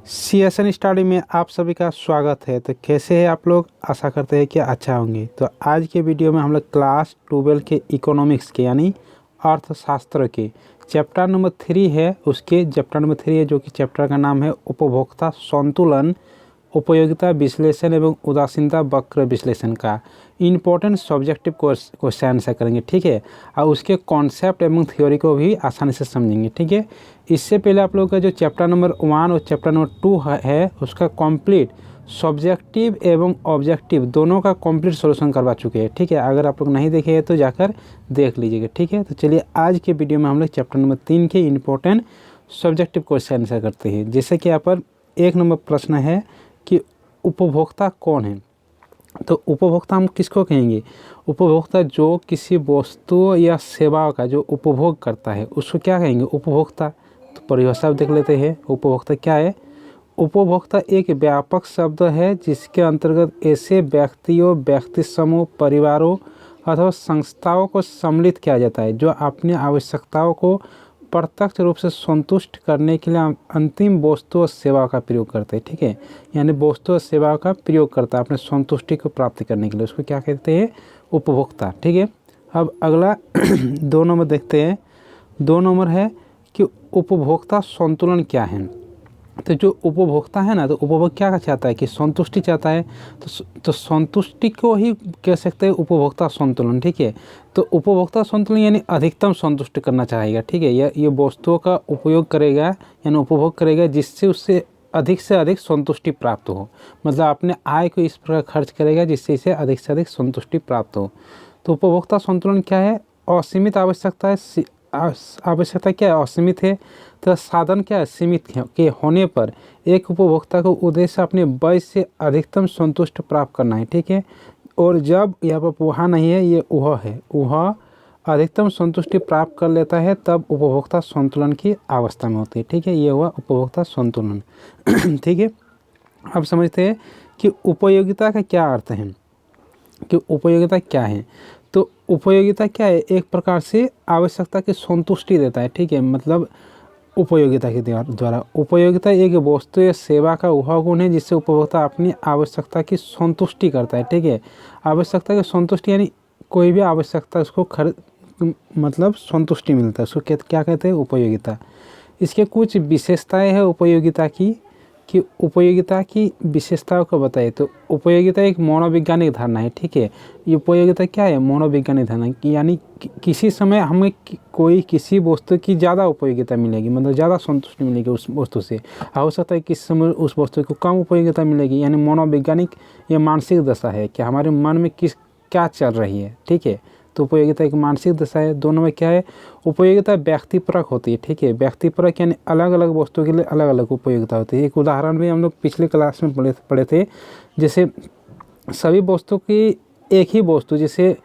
CSN study में आप सभी का स्वागत है। तो कैसे हैं आप लोग? आशा करते हैं कि अच्छा होंगे। तो आज के वीडियो में हम लोग क्लास 12 के इकोनॉमिक्स के यानी अर्थशास्त्र के चैप्टर नंबर 3 है, उसके चैप्टर नंबर 3 है जो कि चैप्टर का नाम है उपभोक्ता संतुलन, उपयोगिता विश्लेषण एवं उदासीनता वक्र विश्लेषण का इम्पोर्टेंट सब्जेक्टिव क्वेश्चन से करेंगे। ठीक है, और उसके कॉन्सेप्ट एवं थ्योरी को भी आसानी से समझेंगे। ठीक है, इससे पहले आप लोगों का जो चैप्टर नंबर 1 और चैप्टर नंबर 2 है उसका कंप्लीट सब्जेक्टिव एवं ऑब्जेक्टिव दोनों का कंप्लीट सॉल्यूशन करवा चुके हैं। ठीक है, अगर आप लोग नहीं देखे हैं तो जाकर देख लीजिएगा। ठीक है, तो चलिए आज के वीडियो में हम लोग चैप्टर नंबर 3 के इम्पोर्टेंट सब्जेक्टिव क्वेश्चन आंसर करते हैं। जैसे कि यहाँ पर 1 नंबर प्रश्न है कि उपभोक्ता कौन है। तो उपभोक्ता हम किसको कहेंगे? उपभोक्ता जो किसी वस्तु या सेवा का जो उपभोग करता है उसको क्या कहेंगे? उपभोक्ता। तो परिभाषा देख लेते हैं। उपभोक्ता क्या है? उपभोक्ता एक व्यापक शब्द है जिसके अंतर्गत ऐसे व्यक्तियों, व्यक्ति समूह, परिवारों अथवा संस्थाओं को सम्मिलित किया जाता है जो अपनी आवश्यकताओं को प्रत्यक्ष रूप से संतुष्ट करने के लिए अंतिम वस्तु और सेवा का प्रयोग करते हैं। ठीक है, यानी वस्तु और सेवा का प्रयोग करता है अपने संतुष्टि को प्राप्त करने के लिए, उसको क्या कहते हैं? उपभोक्ता। ठीक है, अब अगला 2 नंबर देखते हैं। 2 नंबर है कि उपभोक्ता संतुलन क्या है। तो जो उपभोक्ता है ना, तो उपभोग क्या चाहता है कि संतुष्टि चाहता है। तो संतुष्टि को ही कह सकते हैं उपभोक्ता संतुलन। ठीक है, तो उपभोक्ता संतुलन यानी अधिकतम संतुष्ट करना चाहेगा। ठीक है, ये वस्तुओं का उपयोग करेगा यानी उपभोग करेगा जिससे उससे अधिक संतुष्टि प्राप्त हो। मतलब अपने आय को इस प्रकार खर्च करेगा जिससे इसे अधिक से अधिक संतुष्टि प्राप्त हो। तो उपभोक्ता संतुलन क्या है? असीमित आवश्यकता है। आवश्यकता क्या है? असीमित है। तो साधन क्या है? सीमित के होने पर एक उपभोक्ता को उद्देश्य अपने व्यय से अधिकतम संतुष्ट प्राप्त करना है। ठीक है, और जब यहाँ पर वहाँ नहीं है, ये वह है, वह अधिकतम संतुष्टि प्राप्त कर लेता है तब उपभोक्ता संतुलन की अवस्था में होती है। ठीक है, ये हुआ उपभोक्ता संतुलन। ठीक है, अब समझते हैं कि उपयोगिता का क्या अर्थ है, कि उपयोगिता क्या है। तो उपयोगिता क्या है? एक प्रकार से आवश्यकता की संतुष्टि देता है। ठीक है, मतलब उपयोगिता के द्वारा उपयोगिता एक वस्तु या सेवा का वह गुण है जिससे उपभोक्ता अपनी आवश्यकता की संतुष्टि करता है। ठीक है, आवश्यकता की संतुष्टि यानी कोई भी आवश्यकता उसको मतलब संतुष्टि मिलता है, उसको क्या कहते हैं? उपयोगिता। इसके कुछ विशेषताएं हैं उपयोगिता की, कि उपयोगिता की विशेषताओं को बताइए। तो उपयोगिता एक मनोवैज्ञानिक धारणा है। ठीक है, ये उपयोगिता क्या है? मनोवैज्ञानिक धारणा, यानी किसी समय हमें कोई किसी वस्तु की ज़्यादा उपयोगिता मिलेगी, मतलब ज़्यादा संतुष्टि मिलेगी उस वस्तु से। हो सकता है किस समय उस वस्तु को कम उपयोगिता मिलेगी, यानी मनोवैज्ञानिक ये मानसिक दशा है कि हमारे मन में क्या चल रही है। ठीक है, तो उपयोगिता एक मानसिक दशा है। 2 नंबर क्या है? उपयोगिता व्यक्तिपरक होती है। ठीक है, व्यक्तिपरक यानी अलग अलग वस्तुओं के लिए अलग अलग उपयोगिता होती है। एक उदाहरण भी हम लोग पिछले क्लास में पढ़े थे। जैसे सभी वस्तु की एक ही वस्तु, जैसे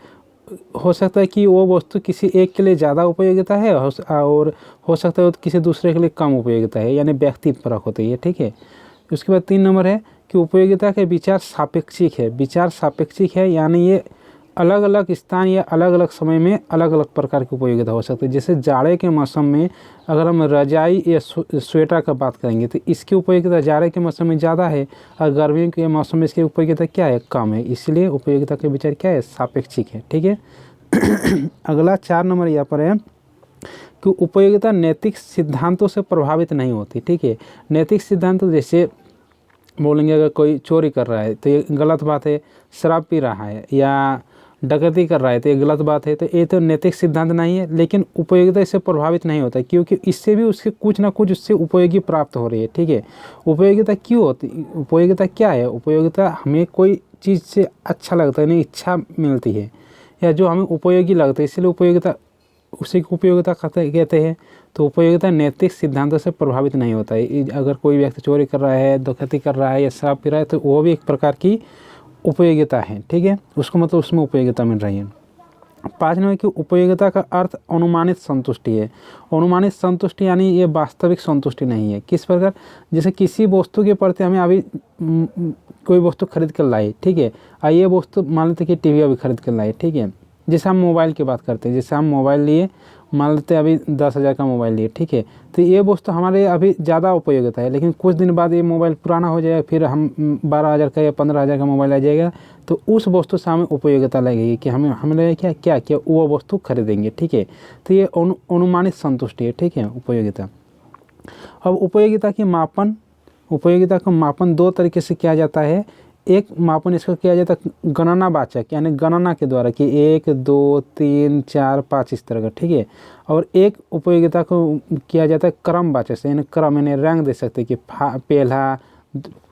हो सकता है कि वो वस्तु किसी एक के लिए ज़्यादा उपयोगिता है और हो सकता है किसी दूसरे के लिए कम उपयोगिता है, यानी व्यक्तिपरक होती है। ठीक है, उसके बाद 3 नंबर है कि उपयोगिता के विचार सापेक्षिक है। विचार सापेक्षिक है यानी ये अलग अलग स्थान या अलग अलग समय में अलग अलग प्रकार की उपयोगिता हो सकती है। जैसे जाड़े के मौसम में अगर हम रजाई या स्वेटर का बात करेंगे तो इसकी उपयोगिता जाड़े के मौसम में ज़्यादा है और गर्मियों के मौसम में इसकी उपयोगिता क्या है? कम है। इसलिए उपयोगिता के विचार क्या है? सापेक्षिक है। ठीक है, अगला 4 नंबर यहाँ पर है कि उपयोगिता नैतिक सिद्धांतों से प्रभावित नहीं होती। ठीक है, नैतिक सिद्धांत जैसे बोलेंगे अगर कोई चोरी कर रहा है तो ये गलत बात है, शराब पी रहा है या डकैती कर रहा है तो ये गलत बात है। तो ये तो नैतिक सिद्धांत नहीं है, लेकिन उपयोगिता इससे प्रभावित नहीं होता क्योंकि इससे भी उसके कुछ ना कुछ उससे उपयोगी प्राप्त हो रही है। ठीक है, उपयोगिता क्यों होती? उपयोगिता क्या है? उपयोगिता हमें कोई चीज़ से अच्छा लगता है, नहीं इच्छा मिलती है या जो हमें उपयोगी लगता है, इसलिए उपयोगिता उसी को उपयोगिता कहते हैं। तो उपयोगिता नैतिक सिद्धांतों से प्रभावित नहीं होता है। अगर कोई व्यक्ति चोरी कर रहा है, डकैती कर रहा है या शराब पी रहा है तो वो भी एक प्रकार की उपयोगिता है। ठीक है, उसको मतलब उसमें उपयोगिता मिल रही है। 5 नंबर की उपयोगिता का अर्थ अनुमानित संतुष्टि है। अनुमानित संतुष्टि यानी ये वास्तविक संतुष्टि नहीं है। किस प्रकार? जैसे किसी वस्तु के प्रति हमें अभी कोई वस्तु खरीद कर लाई, ठीक है, ये वस्तु मान लेते कि टीवी अभी खरीद कर लाई, ठीक है, जैसे हम मोबाइल की बात करते हैं, जैसे हम मोबाइल लिए, मान लेते हैं अभी 10,000 का मोबाइल लिए, ठीक है, तो ये वस्तु हमारे अभी ज़्यादा उपयोगिता है, लेकिन कुछ दिन बाद ये मोबाइल पुराना हो जाएगा, फिर हम 12,000 का या 15,000 का मोबाइल आ जाएगा, तो उस वस्तु से हमें उपयोगिता लगेगी कि हमें क्या वो वस्तु खरीदेंगे, ठीक है। तो ये अनुमानित संतुष्टि है, ठीक है, उपयोगिता। अब उपयोगिता का मापन दो तरीके से किया जाता है। एक मापन इसका किया जाता है गणनावाचक, यानी गणना के द्वारा कि 1 2 3 4 5 इस तरह का, ठीक है। और एक उपयोगिता को किया जाता है क्रमवाचक से, यानी क्रम, यानी रैंक दे सकते हैं कि पहला,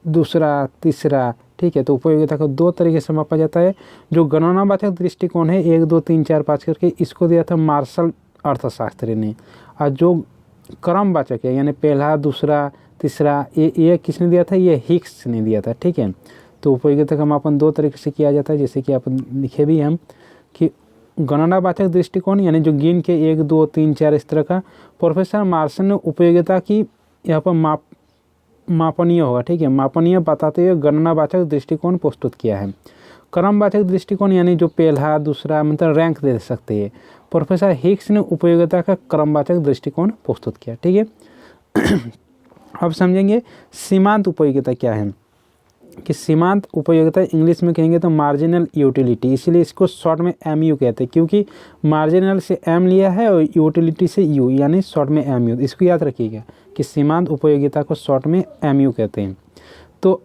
दूसरा, तीसरा, ठीक है। तो उपयोगिता को दो तरीके से मापा जाता है। जो गणनावाचक दृष्टिकोण है 1 2 3 4 5 करके, इसको दिया था मार्शल अर्थशास्त्री ने। और जो क्रमवाचक है, यानी पहला, दूसरा, तीसरा, ये किसने दिया था? ये हिक्स ने दिया था, ठीक है। तो उपयोगिता का मापन दो तरीके से किया जाता है, जैसे कि आप लिखे भी हम कि गणनावाचक दृष्टिकोण, यानी जो गिन के 1 2 3 4 इस तरह का। प्रोफेसर मार्शल ने उपयोगिता की यहाँ पर मापनीय होगा, ठीक है, मापनीय बताते हुए गणनावाचक दृष्टिकोण प्रस्तुत किया है। क्रमवाचक दृष्टिकोण यानी जो पहला, दूसरा, मतलब रैंक दे सकते हैं। प्रोफेसर हिक्स ने उपयोगिता का क्रमवाचक दृष्टिकोण प्रस्तुत किया, ठीक है। अब समझेंगे सीमांत उपयोगिता क्या है। कि सीमांत उपयोगिता इंग्लिश में कहेंगे तो मार्जिनल यूटिलिटी, इसीलिए इसको शॉर्ट में MU कहते हैं, क्योंकि मार्जिनल से M लिया है और यूटिलिटी से U, यानी शॉर्ट में MU। इसको याद रखिएगा कि सीमांत उपयोगिता को शॉर्ट में MU कहते हैं। तो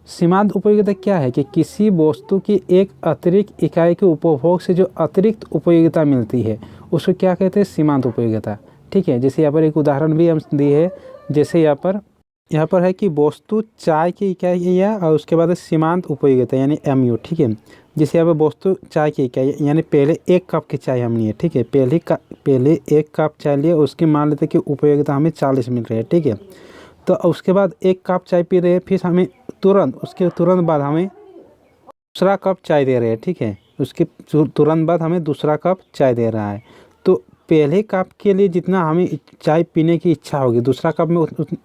सीमांत उपयोगिता क्या है? कि किसी वस्तु की एक अतिरिक्त इकाई के उपभोग से जो अतिरिक्त उपयोगिता मिलती है उसको क्या कहते हैं? सीमांत उपयोगिता, ठीक है। जैसे यहाँ पर एक उदाहरण भी हम दिए है, जैसे यहाँ पर है कि वस्तु चाय की इकाई है और उसके बाद सीमांत उपयोगिता यानी MU, ठीक है। जैसे यहाँ पर वस्तु चाय की इकाई, यानी पहले 1 कप की चाय हम लिए, ठीक है, पहले 1 कप चाय लिए, उसकी मान लेते कि उपयोगिता हमें 40 मिल रही है, ठीक है। तो उसके बाद 1 कप चाय पी रहे हैं, फिर हमें उसके तुरंत बाद हमें दूसरा कप चाय दे रहे हैं, ठीक है, उसके तुरंत बाद हमें दूसरा कप चाय दे रहा है। तो पहले कप के लिए जितना हमें चाय पीने की इच्छा होगी, दूसरा कप में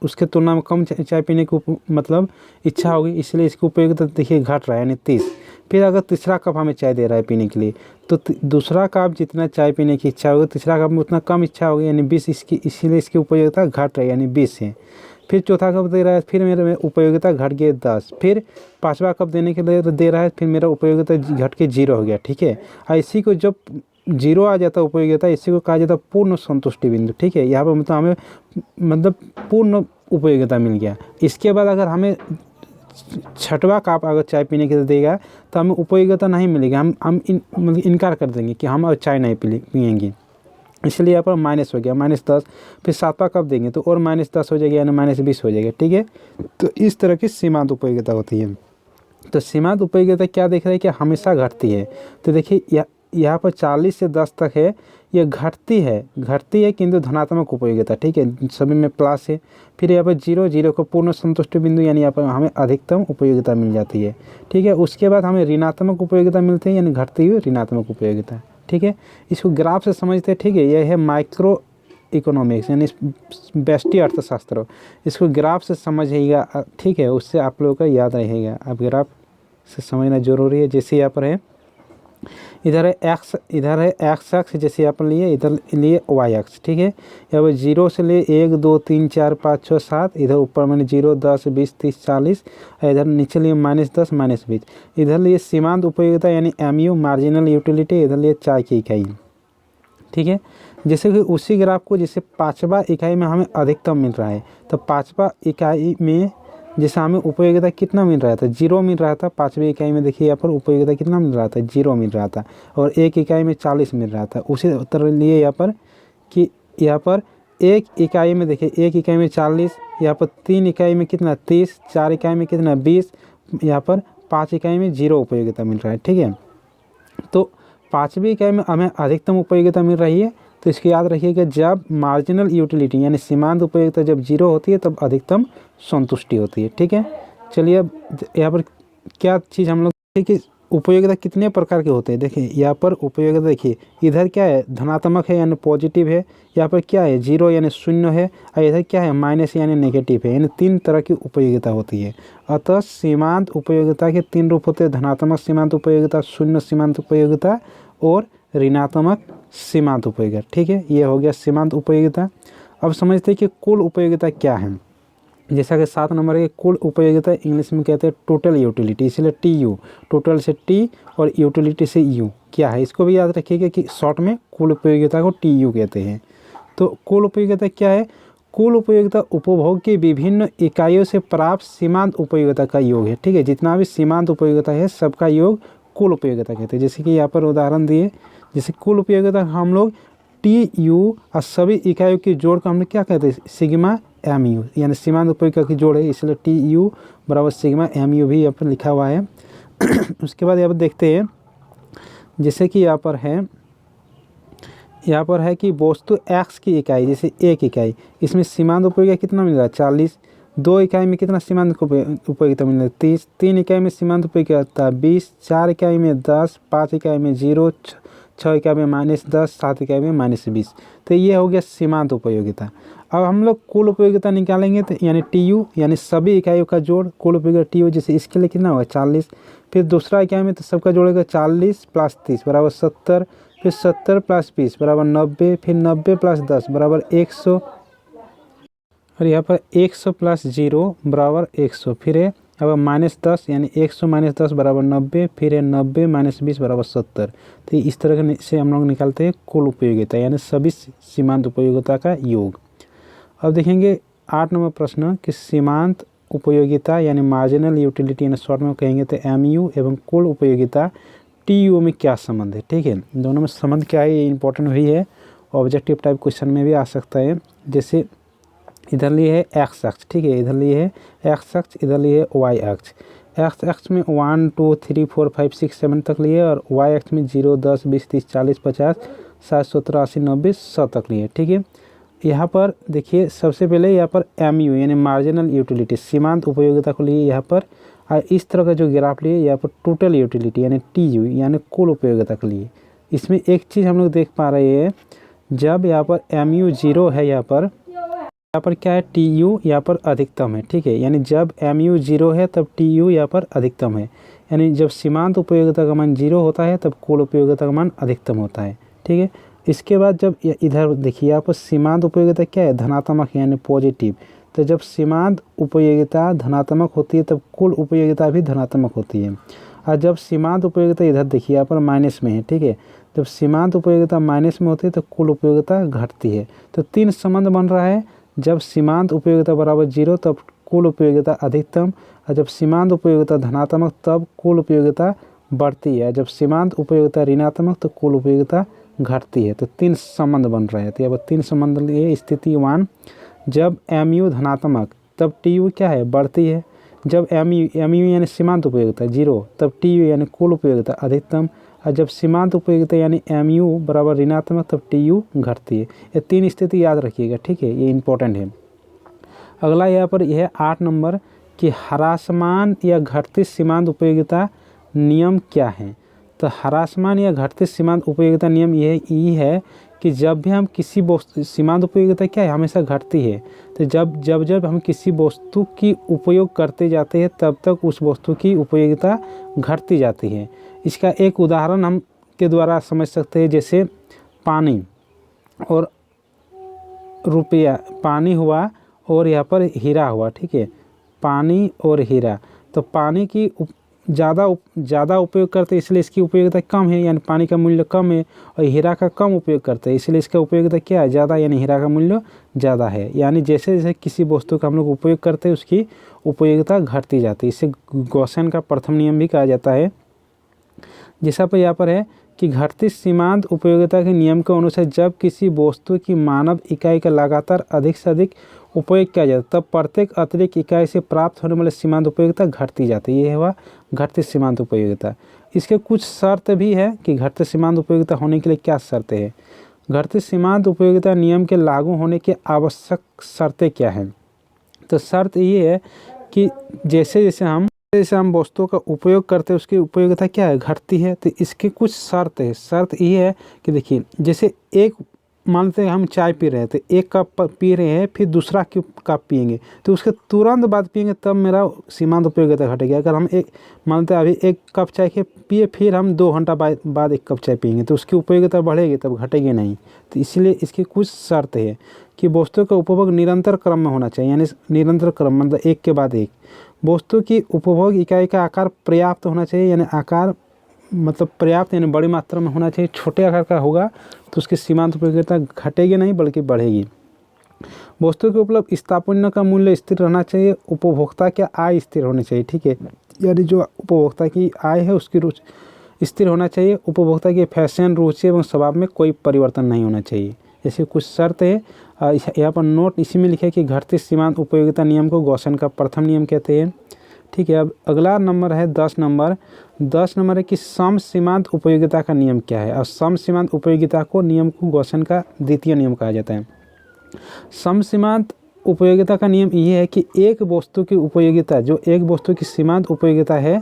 उसके तुलना में कम चाय पीने की मतलब इच्छा होगी, इसलिए इसकी उपयोगिता देखिए घट रहा है, यानी 30। फिर अगर तीसरा कप हमें चाय दे रहा है पीने के लिए, तो दूसरा कप जितना चाय पीने की इच्छा होगी, तीसरा कप में उतना कम इच्छा होगी, यानी 20, इसीलिए इसकी उपयोगिता घट रही है, यानी 20 है। फिर चौथा कप दे रहा है, फिर मेरा उपयोगिता घट गया 10। फिर पाँचवा कप देने के लिए दे रहा है, फिर मेरा उपयोगिता घट के 0 हो गया, ठीक है। और इसी को जब 0 आ जाता है उपयोगिता, इसी को कहा जाता है पूर्ण संतुष्टि बिंदु, ठीक है। यहाँ पर मतलब हमें पूर्ण उपयोगिता मिल गया। इसके बाद अगर हमें 6वां कप अगर चाय पीने के लिए देगा तो हमें उपयोगिता नहीं मिलेगी, हम इनकार कर देंगे कि हम अब चाय नहीं पिएंगे, इसलिए यहाँ पर माइनस हो गया, -10। फिर 7वां कप देंगे तो और -10 हो जाएगा, यानी -20 हो जाएगा, ठीक है। तो इस तरह की सीमांत उपयोगिता होती है। तो सीमांत उपयोगिता क्या देख रहे हैं कि हमेशा घटती है। तो देखिए यहाँ पर 40 से 10 तक है, ये घटती है किंतु धनात्मक उपयोगिता, ठीक है, सभी में प्लस है। फिर यहाँ पर 0 को पूर्ण संतुष्टि बिंदु, यानी यहाँ पर हमें अधिकतम उपयोगिता मिल जाती है, ठीक है। उसके बाद हमें ऋणात्मक उपयोगिता मिलती है, यानी घटती हुई ऋणात्मक उपयोगिता, ठीक है। इसको ग्राफ से समझते हैं, ठीक है। यह है माइक्रो इकोनॉमिक्स यानी व्यष्टि अर्थशास्त्र, इसको ग्राफ से समझिएगा, ठीक है, उससे आप लोगों का याद रहेगा। अब ग्राफ से समझना जरूरी है। जैसे यहाँ पर है, इधर है एक्स अक्ष, जैसे यहाँ पर लिए, इधर लिए वाई अक्ष, ठीक है। यहाँ पर 0 से लिए 1 2 3 4 5 6 7, इधर ऊपर मैंने 0 10 20 30 40, इधर नीचे लिए -10 -20। इधर लिए सीमांत उपयोगिता यानी MU मार्जिनल यूटिलिटी, इधर लिए चाय की इकाई, ठीक है। जैसे कि उसी ग्राफ को जैसे 5वां इकाई में हमें अधिकतम मिल रहा है, तो 5वां इकाई में जैसे हमें उपयोगिता कितना मिल रहा था? 0 मिल रहा था। 5वीं इकाई में देखिए यहाँ पर उपयोगिता कितना मिल रहा था? 0 मिल रहा था। और 1 इकाई में 40 मिल रहा था। उसी तरह लिए यहाँ पर कि यहाँ पर 1 इकाई में देखिए 1 इकाई में 40, यहाँ पर 3 इकाई में कितना 30, 4 इकाई में कितना 20, यहाँ पर 5 इकाई में 0 उपयोगिता मिल रहा है, ठीक है। तो 5वीं इकाई में हमें अधिकतम उपयोगिता मिल रही है। तो इसको याद रखिएगा, जब मार्जिनल यूटिलिटी यानी सीमांत उपयोगिता जब 0 होती है तब अधिकतम संतुष्टि होती है, ठीक है। चलिए अब यहाँ पर क्या चीज़ हम लोग देखिए, उपयोगिता कितने प्रकार के होते हैं। देखिए यहाँ पर उपयोगिता देखिए, इधर क्या है धनात्मक है यानी पॉजिटिव है, यहाँ पर क्या है 0 यानी 0 है, और इधर क्या है माइनस यानी नेगेटिव है, यानी 3 तरह की उपयोगिता होती है। अतः सीमांत उपयोगिता के 3 रूप होते हैं, धनात्मक सीमांत उपयोगिता, शून्य सीमांत उपयोगिता और ऋणात्मक सीमांत उपयोगिता। ठीक है, ये हो गया सीमांत उपयोगिता। अब समझते हैं कि कुल उपयोगिता क्या है। जैसा कि 7 नंबर के कुल उपयोगिता इंग्लिश में कहते हैं टोटल यूटिलिटी, इसलिए TU, टोटल से T और यूटिलिटी से U क्या है, इसको भी याद रखिएगा कि शॉर्ट में कुल उपयोगिता को TU कहते हैं। तो कुल उपयोगिता क्या है? कुल उपयोगिता उपभोग की विभिन्न इकाइयों से प्राप्त सीमांत उपयोगिता का योग है। ठीक है, जितना भी सीमांत उपयोगिता है सबका योग कुल उपयोगिता कहते हैं। जैसे कि यहाँ पर उदाहरण दिए, जैसे कुल उपयोगिता हम लोग TU और सभी इकाइयों की जोड़ को हम लोग क्या कहते हैं, सिग्मा MU, यानी सीमांत उपयोगिता की जोड़ है, इसलिए TU बराबर सिग्मा MU भी यहाँ पर लिखा हुआ है। उसके बाद यहाँ पर देखते हैं, जैसे कि यहाँ पर है कि वस्तु x की इकाई, जैसे 1 इकाई, इसमें सीमांत उपयोगिता कितना मिल रहा है 40, 2 इकाई में कितना सीमांत उपयोगिता मिल रहा है 30, 3 इकाई में सीमांत उपयोगिता 20, 4 इकाई में 10, 5 इकाई में 0, 6 इकाई में -10, 7 इकाई में -20। तो ये हो गया सीमांत उपयोगिता। अब हम लोग कुल उपयोगिता निकालेंगे, तो यानी TU यानी सभी इकाइयों का जोड़ कुल उपयोगिता TU, जैसे इसके लिए कितना होगा 40, फिर दूसरा इकाई में तो सबका जोड़ेगा 40 + 30 बराबर 70, फिर 70 + 20 बराबर 90, फिर 90 + 10 बराबर 100, और यहाँ पर 100 + 0 बराबर 100, फिर है अब -10 यानी 100 - 10 बराबर 90, फिर है 90 - 20 बराबर 70। तो इस तरह से हम लोग निकालते हैं कुल उपयोगिता, यानी सभी सीमांत उपयोगिता का योग। अब देखेंगे 8 नंबर प्रश्न कि सीमांत उपयोगिता यानी मार्जिनल यूटिलिटी यानी शॉर्ट में कहेंगे तो MU एवं कुल उपयोगिता TU में क्या संबंध है। ठीक है, दोनों में संबंध क्या है, ये इंपॉर्टेंट भी है, ऑब्जेक्टिव टाइप क्वेश्चन में भी आ सकता है। जैसे इधर लिए है x अक्ष, ठीक है, इधर लिए है x अक्ष, इधर लिए है y अक्ष। x अक्ष में 1 2 3 4 5 6 7 तक लिए और y अक्ष में 0 10 20 30 40 50 60 70 80 90 100 तक लिए। ठीक है, यहाँ पर देखिए सबसे पहले यहाँ पर MU यानी मार्जिनल यूटिलिटी सीमांत उपयोगिता को लिए यहाँ पर, और इस तरह का जो ग्राफ लिए यहाँ पर टोटल यूटिलिटी यानी TU यानी कुल उपयोगिता के लिए। इसमें एक चीज़ हम लोग देख पा रहे हैं, जब यहाँ पर MU 0 है, यहाँ पर क्या है TU यहाँ पर अधिकतम है। ठीक है, यानी जब MU 0 है तब TU यहाँ पर अधिकतम है, यानी जब सीमांत उपयोगिता का मान 0 होता है तब कुल उपयोगिता का मान अधिकतम होता है। ठीक है, इसके बाद जब इधर देखिए यहाँ पर सीमांत उपयोगिता क्या है, धनात्मक यानी पॉजिटिव। तो जब सीमांत उपयोगिता धनात्मक होती है तब कुल उपयोगिता भी धनात्मक होती है, और जब सीमांत उपयोगिता इधर देखिए यहाँ पर माइनस में है। ठीक है, जब सीमांत उपयोगिता माइनस में होती है तो कुल उपयोगिता घटती है। तो 3 संबंध बन रहा है, जब सीमांत उपयोगिता बराबर 0 तब कुल उपयोगिता अधिकतम, और जब सीमांत उपयोगिता धनात्मक तब कुल उपयोगिता बढ़ती है, जब सीमांत उपयोगिता ऋणात्मक तो कुल उपयोगिता घटती है। तो 3 संबंध बन रहे हैं। तो अब 3 संबंध लिए, स्थिति 1 जब MU धनात्मक तब TU क्या है, बढ़ती है। जब MU यानी सीमांत उपयोगिता 0 तब TU यानी कुल उपयोगिता अधिकतम, और जब सीमांत उपयोगिता यानी MU बराबर ऋणात्मक तब TU घटती है। ये 3 स्थिति याद रखिएगा। ठीक है, ये इंपॉर्टेंट है। अगला यहाँ पर यह 8 नंबर कि ह्रासमान या घटती सीमांत उपयोगिता नियम क्या है। तो ह्रासमान या घटती सीमांत उपयोगिता नियम ये है कि जब भी हम किसी वस्तु, सीमांत उपयोगिता क्या है, हमेशा घटती है। तो जब हम किसी वस्तु की उपयोग करते जाते हैं तब तक उस वस्तु की उपयोगिता घटती जाती है। इसका एक उदाहरण हम के द्वारा समझ सकते हैं, जैसे पानी और रुपया, पानी हुआ और यहाँ पर हीरा हुआ। ठीक है, पानी और हीरा, तो पानी की ज़्यादा उपयोग करते हैं इसलिए इसकी उपयोगिता कम है, यानी पानी का मूल्य कम है, और हीरा का कम उपयोग करते हैं इसलिए इसका उपयोगिता क्या है, ज़्यादा, यानी हीरा का मूल्य ज़्यादा है। यानी जैसे जैसे किसी वस्तु का हम लोग उपयोग करते हैं उसकी उपयोगिता घटती जाती है। इसे गॉसन का प्रथम नियम भी कहा जाता है। जैसा पर यहाँ पर है कि घटती सीमांत उपयोगिता के नियम के अनुसार जब किसी वस्तु की मानव इकाई का लगातार अधिक से अधिक उपयोग किया जाता है तब प्रत्येक अतिरिक्त इकाई से प्राप्त होने वाले सीमांत उपयोगिता घटती जाती है। ये हुआ घटती सीमांत उपयोगिता। इसके कुछ शर्त भी है कि घटती सीमांत उपयोगिता होने के लिए क्या शर्तें हैं। घटती सीमांत उपयोगिता नियम के लागू होने की आवश्यक शर्तें क्या हैं। तो शर्त ये है कि जैसे जैसे हम वस्तुओं का उपयोग करते हैं उसकी उपयोगिता क्या है, घटती है। तो इसके कुछ शर्त है। शर्त ये है कि देखिए, जैसे एक मानते हैं हम चाय पी रहे हैं तो एक कप पी रहे हैं, फिर दूसरा कप पिएंगे तो उसके तुरंत बाद पिएंगे तब मेरा सीमांत उपयोगिता घटेगी। अगर हम एक मानते हैं अभी एक कप चाय के पिए, फिर हम 2 घंटा बाद एक कप चाय पिएंगे तो उसकी उपयोगिता बढ़ेगी, तब घटेगी नहीं। तो इसलिए इसकी कुछ शर्त है कि वस्तु का उपभोग निरंतर क्रम में होना चाहिए, यानी निरंतर क्रम मतलब एक के बाद एक। वस्तु की उपभोग इकाई का आकार पर्याप्त होना चाहिए, यानी आकार मतलब पर्याप्त यानी बड़ी मात्रा में होना चाहिए। छोटे आकार का होगा तो उसकी सीमांत उपयोगिता घटेगी नहीं बल्कि बढ़ेगी। वस्तु के उपलब्ध स्थापना का मूल्य स्थिर रहना चाहिए। उपभोक्ता की आय स्थिर होनी चाहिए, ठीक है, यानी जो उपभोक्ता की आय है उसकी रुचि स्थिर होना चाहिए। उपभोक्ता की फैशन, रुचि एवं स्वभाव में कोई परिवर्तन नहीं होना चाहिए। ऐसी कुछ शर्त है। यहाँ पर नोट इसी में लिखे कि घटती सीमांत उपयोगिता नियम को गॉसन का प्रथम नियम कहते हैं, ठीक है। अब अगला नंबर है 10 नंबर। 10 नंबर है कि सम सीमांत उपयोगिता का नियम क्या है। और सम सीमांत उपयोगिता को नियम को गॉसन का द्वितीय नियम कहा जाता है। सम सीमांत उपयोगिता का नियम ये है कि एक वस्तु की उपयोगिता, जो एक वस्तु की सीमांत उपयोगिता है,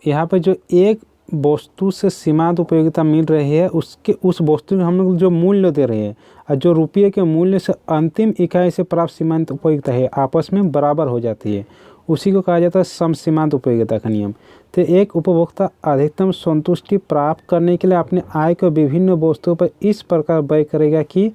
यहाँ पर जो एक वस्तु से सीमांत उपयोगिता मिल रही है उसके उस वस्तु में हम लोग जो मूल्य दे रहे हैं और जो रुपये के मूल्य से अंतिम इकाई से प्राप्त सीमांत उपयोगिता है आपस में बराबर हो जाती है, उसी को कहा जाता है सम सीमांत उपयोगिता का नियम। तो एक उपभोक्ता अधिकतम संतुष्टि प्राप्त करने के लिए अपने आय को विभिन्न वस्तुओं पर इस प्रकार व्यय करेगा कि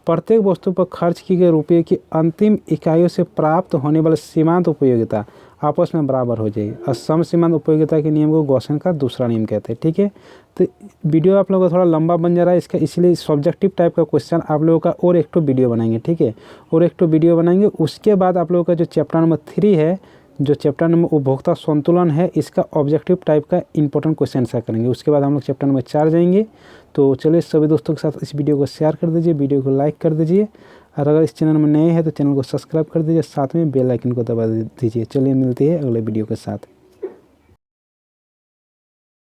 प्रत्येक वस्तु पर खर्च की गई रुपये की अंतिम इकाइयों से प्राप्त होने वाली सीमांत उपयोगिता आपस में बराबर हो जाएगी। और सम सीमांत उपयोगिता के नियम को गॉसन का दूसरा नियम कहते हैं, ठीक है। तो वीडियो आप लोगों का थोड़ा लंबा बन जा रहा है इसका, इसलिए सब्जेक्टिव टाइप का क्वेश्चन आप लोगों का और एक वीडियो बनाएंगे, ठीक है, और एक वीडियो बनाएंगे। उसके बाद आप लोगों का जो चैप्टर नंबर 3 है, जो चैप्टर नंबर उपभोक्ता संतुलन है, इसका ऑब्जेक्टिव टाइप का इंपॉर्टेंट क्वेश्चन आंसर करेंगे। उसके बाद हम लोग चैप्टर नंबर 4 जाएंगे। तो चलिए सभी दोस्तों के साथ इस वीडियो को शेयर कर दीजिए, वीडियो को लाइक कर दीजिए, और अगर इस चैनल में नए हैं तो चैनल को सब्सक्राइब कर दीजिए, साथ में बेल आइकन को दबा दीजिए। चलिए मिलते हैं अगले वीडियो के साथ।